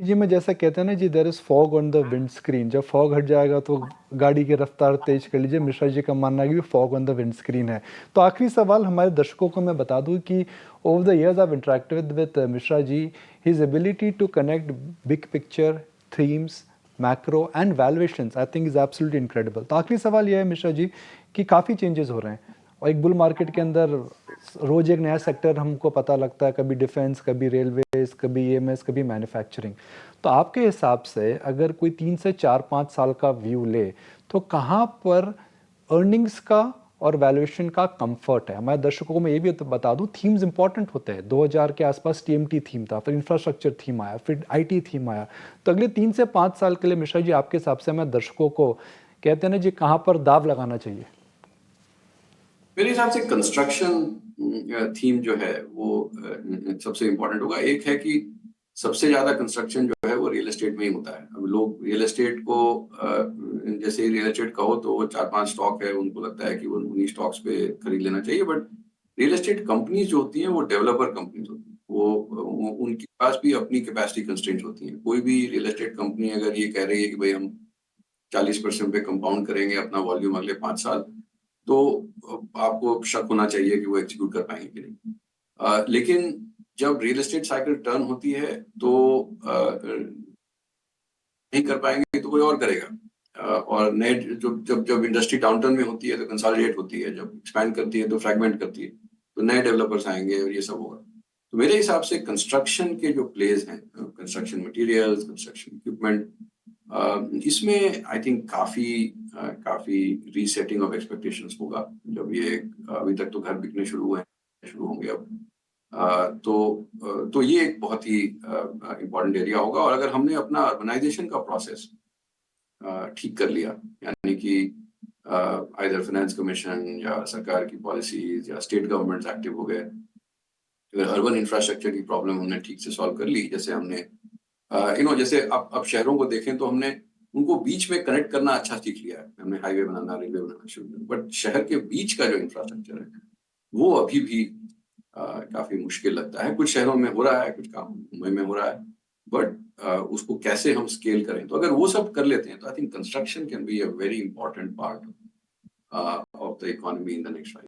जी, मैं जैसा कहते हैं ना जी, there is fog on the windscreen. जब फॉग हट जाएगा तो गाड़ी की रफ्तार तेज़ कर लीजिए। मिश्रा जी का मानना है कि fog on the wind screen है। तो आखिरी सवाल हमारे दर्शकों को मैं बता दूँ कि over the years I have interacted with Mishra ji, his ability to connect big picture, themes, macro and valuations I think is absolutely incredible. तो आखिरी सवाल ये है मिश्रा जी कि काफ़ी चेंजेस हो रहे हैं और एक बुल मार्केट के अंदर रोज एक नया सेक्टर हमको पता लगता है, कभी डिफेंस, कभी रेलवेज, कभी ईएमएस, कभी मैन्युफैक्चरिंग। तो आपके हिसाब से अगर कोई 3 से 4 5 साल का व्यू ले तो कहाँ पर अर्निंग्स का और वैल्यूएशन का कंफर्ट है? हमारे दर्शकों को मैं ये भी तो बता दूं, थीम्स इंपॉर्टेंट होते हैं। 2000 के आसपास टीएमटी थीम था, फिर इंफ्रास्ट्रक्चर थीम आया, फिर आईटी थीम आया। तो अगले 3 से 5 साल के लिए मिश्रा जी आपके हिसाब से हमारे दर्शकों को कहते हैं ना जी, कहाँ पर दाव लगाना चाहिए? मेरे हिसाब से कंस्ट्रक्शन थीम जो है वो सबसे इम्पोर्टेंट होगा। एक है कि सबसे ज़्यादा कंस्ट्रक्शन जो है वो रियल एस्टेट में ही होता है। अब लोग रियल एस्टेट को जैसे ही रियल एस्टेट कहो तो वो 4-5 स्टॉक है, उनको लगता है कि वो उन्हीं स्टॉक्स पे खरीद लेना चाहिए। बट रियल एस्टेट कंपनीज जो होती हैं वो डेवलपर कंपनीज होती हैं। वो उनके पास भी अपनी कैपेसिटी कंस्ट्रेंट्स होती हैं। कोई भी रियल एस्टेट कंपनी अगर ये कह रही है कि भाई हम 40% पे कंपाउंड करेंगे अपना वॉल्यूम अगले 5 साल, तो आपको शक होना चाहिए कि वो एग्जीक्यूट कर पाएंगे कि नहीं। लेकिन जब रियल एस्टेट साइकिल टर्न होती है तो नहीं कर पाएंगे तो कोई और करेगा। और नए जब जब जब इंडस्ट्री डाउनटर्न में होती है तो कंसोलिडेट होती है, जब एक्सपैंड करती है तो फ्रैगमेंट करती है, तो नए डेवलपर्स आएंगे और ये सब होगा। तो मेरे हिसाब से कंस्ट्रक्शन के जो प्लेज हैं, कंस्ट्रक्शन मटेरियल्स, कंस्ट्रक्शन इक्विपमेंट, इसमें आई थिंक काफी रीसेटिंग ऑफ एक्सपेक्टेशंस होगा। जब ये अभी तक तो घर बिकने शुरू होंगे अब। तो ये एक बहुत ही इम्पोर्टेंट एरिया होगा। और अगर हमने अपना अर्बनाइजेशन का प्रोसेस ठीक कर लिया, यानी कि आइदर फाइनेंस कमीशन या सरकार की पॉलिसीज या स्टेट गवर्नमेंट्स एक्टिव हो गए, अगर अर्बन इंफ्रास्ट्रक्चर की प्रॉब्लम हमने ठीक से सॉल्व कर ली, जैसे हमने जैसे अब शहरों को देखें तो हमने उनको बीच में कनेक्ट करना अच्छा सीख लिया है। हमने हाईवे बनाना, रेलवे बनाना शुरू किया, बट शहर के बीच का जो इंफ्रास्ट्रक्चर है वो अभी भी काफी मुश्किल लगता है। कुछ शहरों में हो रहा है, कुछ काम मुंबई में हो रहा है, बट उसको कैसे हम स्केल करें। तो अगर वो सब कर लेते हैं तो I think construction can be a very important part of the economy in the next 5